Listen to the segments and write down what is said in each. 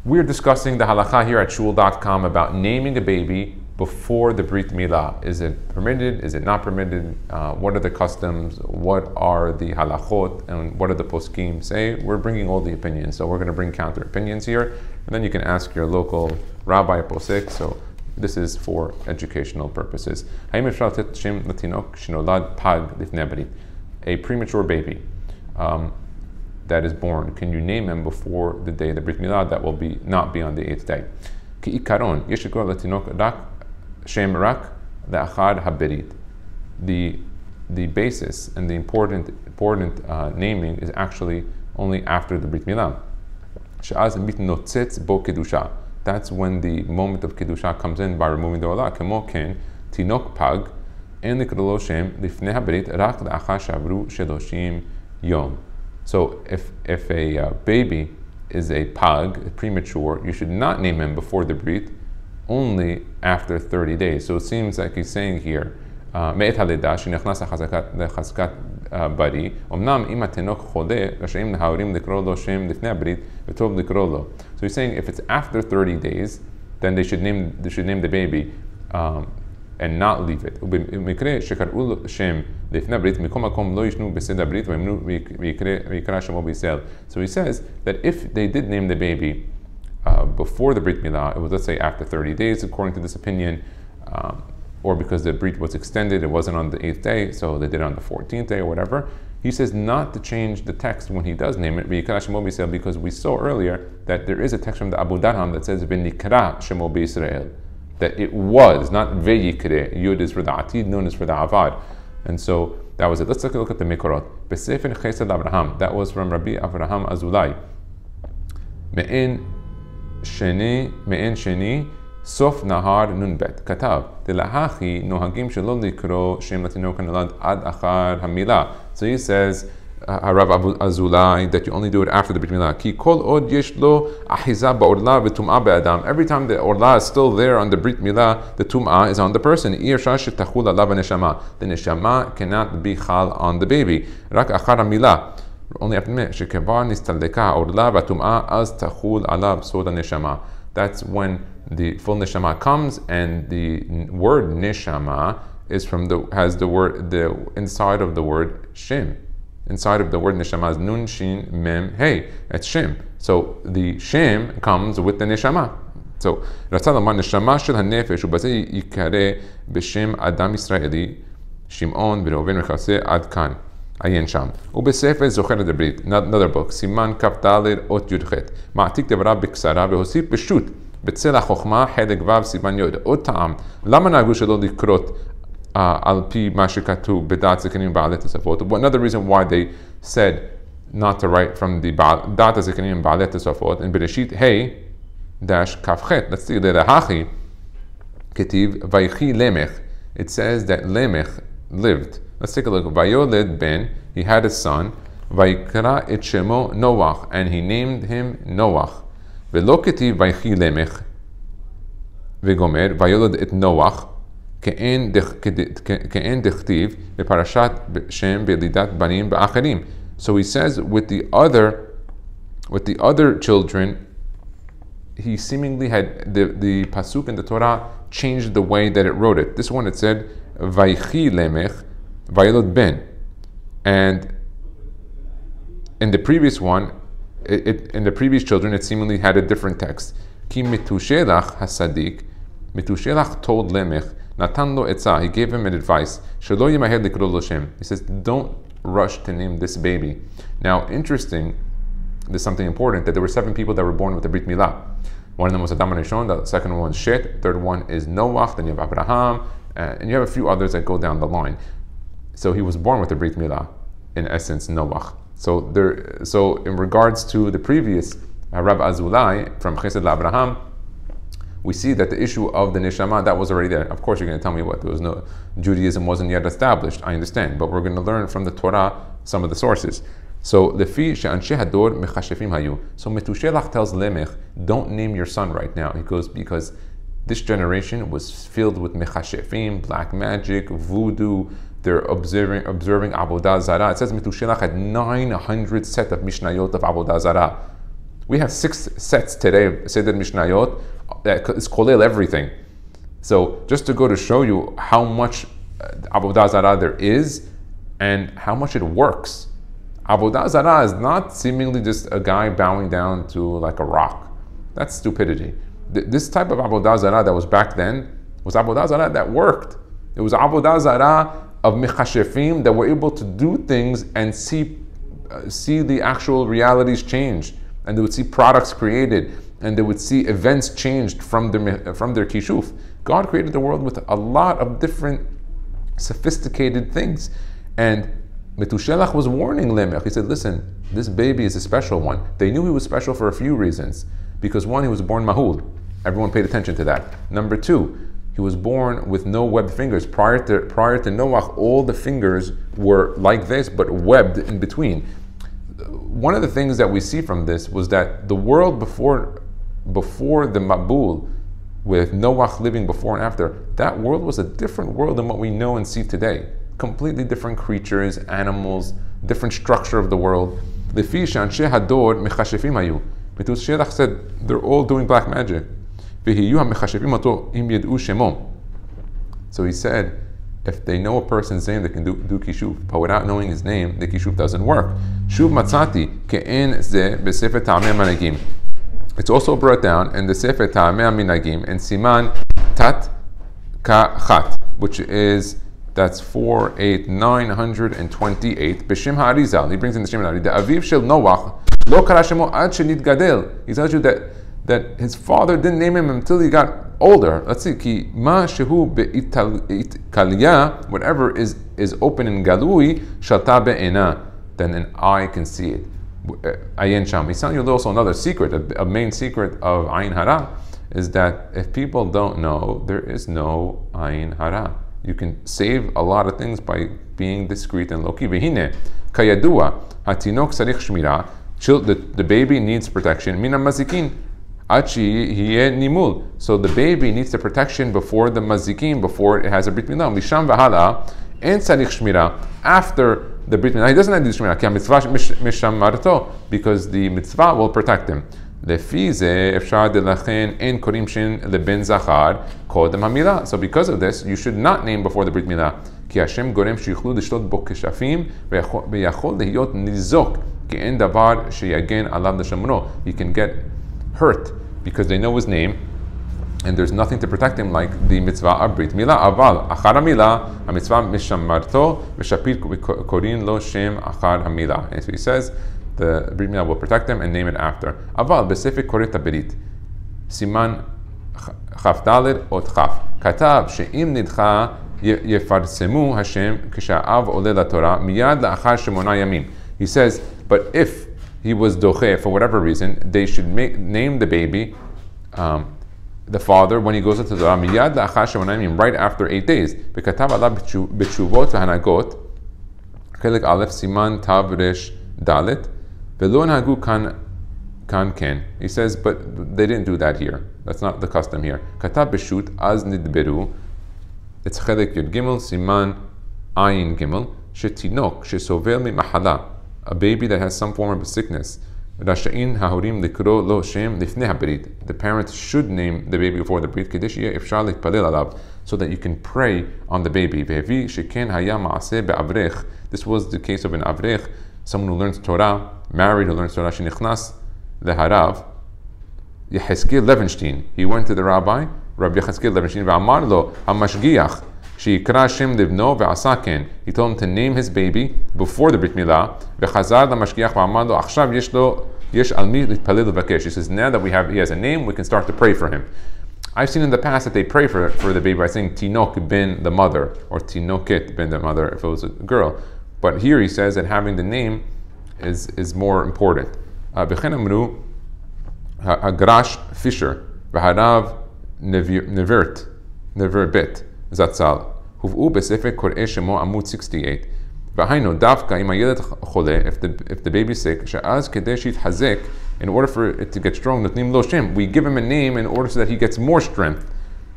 We're discussing the halakha here at shul.com about naming a baby before the Brit Milah. Is it permitted? Is it not permitted? What are the customs? What are the halachot? And what are the poskim say? We're bringing all the opinions. So we're going to bring counter opinions here. And then you can ask your local rabbi posek. So this is for educational purposes. A premature baby that is born, can you name him before the day of the Brit Milah? That will not be on the 8th day. The basis and the important naming is actually only after the Brit Milah. That's when the moment of kedusha comes in by removing the olah. Kemo ken tinok pag en likro shem lifnei habrit rak la'achar shavru sheloshim yom. So if a baby is a pag, premature, you should not name him before the Brit, only after 30 days. So it seems like he's saying here, me'et haleda shenechnas lechazkat bari, omnam im hatinok chodeh rasha'im lehaorim likro lo shem lifnei habrit v'tov likro lo. So he's saying if it's after 30 days, then they should name the baby and not leave it. So he says that if they did name the baby before the Brit Milah, it was, let's say, after 30 days, according to this opinion, or because the Brit was extended, it wasn't on the 8th day, so they did it on the 14th day or whatever. He says not to change the text when he does name it, because we saw earlier that there is a text from the Abu Darham that says, V'nikra shemo b'Yisrael, that it was, not V'yikre, Yud is for the Atid, Nun is for the Avad. And so that was it. Let's take a look at the Mikorot. B'Sefer Chesed Abraham, that was from Rabbi Avraham Azulai. Me'en Sheni, Sof Nahar Nun Bet. Katav, Delahachi Nohagim Shelo Likro Shem Latinok Nolad Ad Achar Hamilah. So he says, Rav Azulai, that you only do it after the Brit Milah. Ki kol od yesh lo ahiza ba'orla v'tum'ah be'adam. Every time the orla is still there on the Brit Milah, the tum'ah is on the person. The neshama cannot be chal on the baby. Rak achar hamilah. Only after shekevar nistaldeka orla v'tum'ah az tachul alav soda neshama. That's when the full neshama comes, and the word neshama is has the inside of the word shem. Inside of the word neshama is nun, shin, mem, hey. It's shem. So the shem comes with the neshama. So רצה לומר נשמה של הנפש, ובזה ייקרא בשם אדם ישראלי, שמעון וראובן וכיוצא עד כאן. עיין שם. ובספר זוכר את הברית, another book, סימן כ"ד אות י"ח, מעתיק דבריו בקצרה והוסיף פשוט בצל החוכמה חלק ו' סימן י'. עוד טעם, למה נהגו שלא לקרות al pi ma shekatu b'dat zikanim ba'alet tosafot? Another reason why they said not to write from the dat zikanim ba'alet tosafot in Bereshit hey dash kafchet. Let's see the hachi ketiv vaychi lemech. It says that lemech lived. Let's take a look. Vayoled ben, he had a son. Vayikra et shemo Noach, and he named him Noach. Velo ketiv vaychi lemech v'gomer vayoled et Noach. כאין דכתיב בפרשת שם בלידת בנים באחרים. So he says with the other children, he seemingly had the pasuk in the Torah changed the way that it wrote it. This one it said vaychi lemech vayolod ben, and in the previous one, in the previous children, it seemingly had a different text. Ki mitushelach hasadik, mitushelach told lemech. Natan lo etzah, he gave him an advice. Shelo yimaher likro lo shem. He says, don't rush to name this baby. Now, interesting, there's something important, that there were 7 people that were born with the Brit Milah. One of them was Adam HaRishon, the second one was Shet, third one is Noach, then you have Abraham, and you have a few others that go down the line. So he was born with the Brit Milah, in essence, Noach. So in regards to the previous Rabbi Azulai from Chesed LaAbraham, we see that the issue of the neshama, that was already there. Of course, you're going to tell me what? There was no, Judaism wasn't yet established. I understand. But we're going to learn from the Torah some of the sources. So, lefi she'anshe hador mechashefim hayu. So, Metushelach tells Lemech, don't name your son right now. He goes, because this generation was filled with mechashefim, black magic, voodoo. They're observing Avodah Zarah. It says Metushelach had 900 set of Mishnayot of Avodah Zarah. We have 6 sets today of Seder Mishnayot that is kolel everything. So just to go to show you how much Avodah Zarah there is and how much it works. Avodah Zarah is not seemingly just a guy bowing down to like a rock. That's stupidity. This type of Avodah Zarah that was back then was Avodah Zarah that worked. It was Avodah Zarah of Mechashefim that were able to do things and see the actual realities change. And they would see products created, and they would see events changed from their kishuf. God created the world with a lot of different sophisticated things. And Metushelach was warning Lemech. He said, listen, this baby is a special one. They knew he was special for a few reasons. Because one, he was born mahul. Everyone paid attention to that. Number 2, he was born with no webbed fingers. Prior to Noach, all the fingers were like this, but webbed in between. One of the things that we see from this was that the world before the Mabul, with Noach living before and after, that world was a different world than what we know and see today. Completely different creatures, animals, different structure of the world. Lefi she'anshe hador mechashefim hayu. Metushelach said they're all doing black magic. V'hiyu ha'mechashefim ato im yed'u shemo. So he said, if they know a person's name, they can do kishuf. But without knowing his name, the kishuf doesn't work. Shuv matzati ke'en ze b'sefer ta'amei managim. It's also brought down in the Sefer Ta'amei Minagim in Siman Tat Kachat, which is, that's 928 B'Shem Ha'arizal. He brings in the Shem Ha'arizal. The Aviv Shel Noach Lo Kara Shemo Ad Shenit Gadel. He tells you that his father didn't name him until he got older. Let's see. Ki ma shehu be'itkalya, whatever is open in galui, shalta be'ena, then an eye can see it. Ayin Sham. He's telling you also another secret, a main secret of Ayin Hara, is that if people don't know, there is no Ayin Hara. You can save a lot of things by being discreet and low-key. V'hine, kayadua, hatinok sarich shmira, the baby needs protection, mina mazikin, achi hiye nimul. So the baby needs the protection before the mazikin, before it has a brit milah. Misham v'hala, and sarich shmira, after the Brit Milah. He doesn't have to do Shmira, ki ha-mitzvah mishamarto, because the mitzvah will protect him. Lefi ze efshar delachen en korim shin leben zachar kodem ha-milah. So because of this, you should not name before the Brit Milah. Ki Hashem gorem shichlu lishlot bo keshafim v'yachol lehiyot nizok ki en davar sheyagen alav l'shamro. He can get hurt because they know his name, and there's nothing to protect him like the mitzvah of Brit Milah. Aval achar ha-milah, ha-mitzvah mishamarto, v'shapir korin lo shem achar ha-milah. And so he says, the Brit Milah will protect him and name it after. Aval b'sefik koret ha-berit, siman chaf daled ot chaf. Katav she'im nidcha yefarsemu Hashem k'sha'av oleh la-Torah miyad la'achar shemona yamim. He says, but if he was doche for whatever reason, they should name the baby, the father, when he goes into the Torah, miyad la'achar shemona yamim, right after 8 days. V'katav alav b'tshuvot v'hanagot, chelik aleph siman tav resh dalet, v'lo nhagu kan ken. He says, but they didn't do that here. That's not the custom here. Katav b'shut az nidberu. It's chelik yud gimel siman ayin gimel shetinok shesovel mimahala, a baby that has some form of a sickness. Rasha'in hahorim likro lo shem lifnei haberit. The parents should name the baby before the brit, kedesh yeh efshar litpalel alav, so that you can pray on the baby. Ve'hevi sheken haya ma'aseh be'avrech. This was the case of an avrech, someone who learns Torah, married, who learns Torah, shenichnas leharav. Yechezkel Levenstein. He went to the rabbi, Rabbi Yechezkel Levenstein, ve'amar lo hamashgiach sheyikra shem livno ve'asaken. He told him to name his baby before the Brit Milah. Ve'chazar lamashgiach ve'amar lo achshav yesh al mi litpalel uvakesh. He says, now that he has a name, we can start to pray for him. I've seen in the past that they pray for the baby by saying Tinok bin the mother, or Tinoket bin the mother if it was a girl. But here he says that having the name is more important. B'chen amru hagrash Fisher v'harav nevert bet zatzal huv'u b'sefer kor'ei shemo amud 68. V'hainu davka im hayelet chole, if the baby's sick, she'az kedei shitchazek, in order for it to get strong, notnim lo shem, we give him a name in order so that he gets more strength.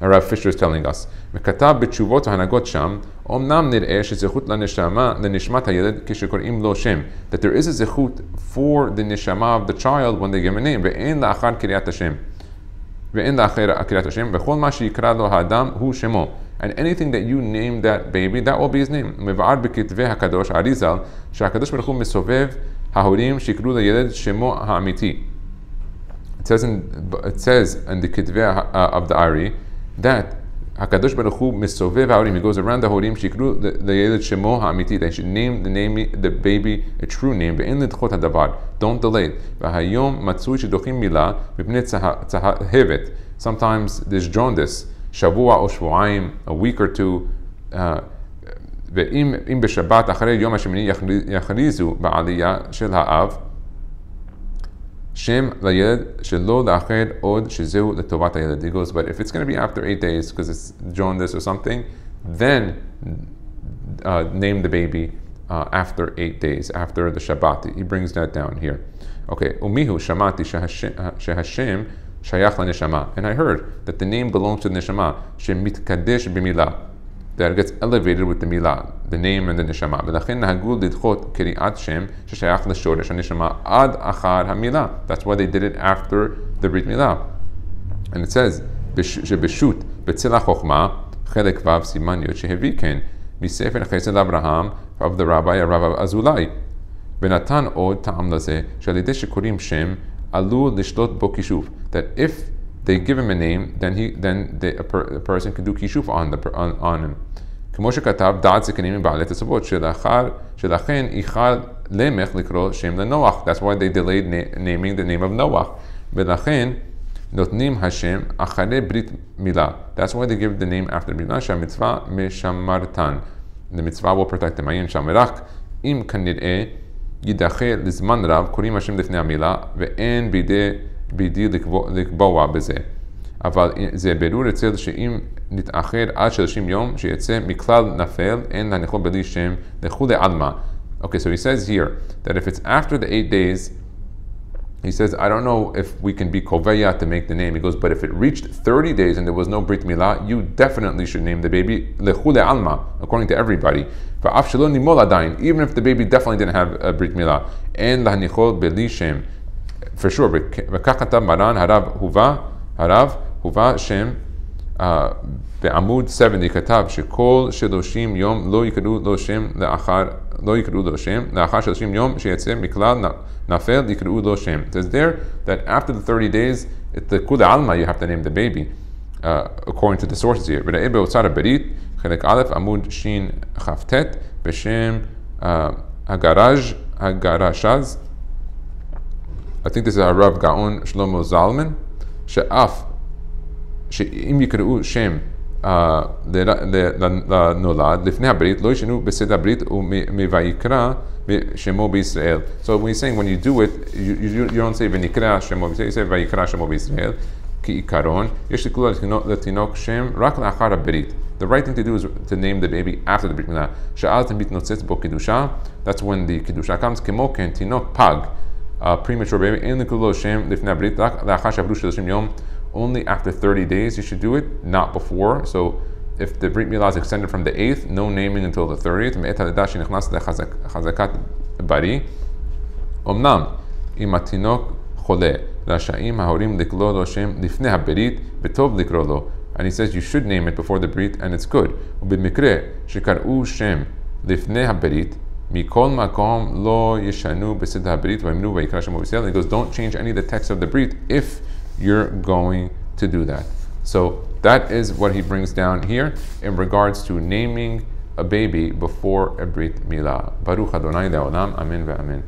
Rav Fisher is telling us. וכתב בתשובות ההנהגות שם, אומנם נראה שזכות לנשמת הילד כשקוראים לו שם. That there is a zechut for the neshama of the child when they give a name. ואין לאחר קריאת השם. ואין לאחר קריאת השם. וכל מה שיקרא לו האדם הוא שמו. And anything that you name that baby, that will be his name. מבאר בכתבי הקדוש אריזל, שהקדוש ברוך הוא מסובב ההורים שיקראו לילד שמו האמיתי. It says in the Ketuvah of the Ari that Hakadosh Baruch Hu misoveh ha'orim. He goes around the horim shikru the yeled shemo ha'amiti. They should name the baby a true name. Ve'en lidchot hadavar. Don't delay. V'hayom matzui shedochim milah mipnei tzahevet. Sometimes there's jaundice. Shavua or shvuayim, a week or two. Ve'im b'Shabbat acharei yom hashemini yachrizu ba'aliyah shel ha'av. Shem layed shelo la'ached od shezeu letovat hayeled. He goes, but if it's going to be after 8 days because it's jaundice or something, then name the baby after 8 days, after the Shabbat. He brings that down here. Okay, umihu shamati shehashem shayach laneshama. And I heard that the name belongs to the neshama. Shem mitkadesh b'milah. That gets elevated with the milah, the name and the neshama. That's why they did it after the Brit Milah. And it says, שבשו"ת בצל החוכמה, חלק ו' סימן י' שהביא כן, מספר חסד אברהם of the rabbi, הרב אזולאי. ונתן עוד טעם לזה, שעל ידי שקוראים שם, עלול לשלוט בו כישוף. That if they give him a name, then a person can do kishuf on him. כמו שכתב, דעת זקנים מבעלי תצוות, שלכן איחל למך לקרוא שם לנוח. That's why they delayed naming the name of Noah. ולכן נותנים השם אחרי ברית מילה. That's why they give the name after ברית מילה, שהמצווה משמרתן. The mitzvah will protect them. עיין שם, ורק אם כנראה יידחה לזמן רב, קוראים השם לפני המילה, ואין בידי לקבוע בזה. אבל זה ברור אצל שאם נתאחר עד 30 יום, שיצא מכלל נפל, אין להניחו בלי שם לכולי עלמא. Okay, so he says here that if it's after the 8 days, he says, I don't know if we can be koveya to make the name. He goes, but if it reached 30 days and there was no Brit Milah, you definitely should name the baby lechule alma, according to everybody. Even if the baby definitely didn't have a Brit Milah. En lahnichol beli shem. For sure. וכך maran harav huva shem בעמוד 70 כתב שכל 30 יום לא יקראו לו שם לאחר 30 יום שיצא מכלל נפל יקראו לו שם. It says there that after the 30 days, the כולי עלמא you have to name the baby according to the sources here. וראה באוצר הברית חלק א' עמוד שין כ"ט בשם הגרשז. I think this is הרב גאון שלמה זלמן, שאף שאם יקראו שם לנולד לפני הברית, לא ישנו בסדר הברית ומויקרא שמו בישראל. So when he's saying when you do it, you don't say ונקרא שמו בישראל, you say ויקרא שמו בישראל. כעיקרון, יש לקרוא לתינוק שם רק לאחר הברית. The right thing to do is to name the baby after the ברית מילה. שאז מתנוצץ בו קידושה, that's when the קידושה comes. כמו כן, תינוק פג, premature baby, אין לקרוא לו שם לפני הברית, רק לאחר שעברו 30 יום. Only after 30 days you should do it, not before. So if the Brit Milah is extended from the 8th, no naming until the 30th. מעת הלידה שנכנס לחזקת בריא. אמנם, אם התינוק חולה, רשאים ההורים לקרוא לו שם לפני הברית, וטוב לקרוא לו. And he says you should name it before the Brit, and it's good. ובמקרה שקראו שם לפני הברית, מכל מקום לא ישנו בסדר הברית, ויאמרו ויקרא שמו בישראל. He goes, don't change any of the text of the Brit if you're going to do that. So that is what he brings down here in regards to naming a baby before a Brit Milah. Baruch Adonai Le'olam. Amen ve'amen.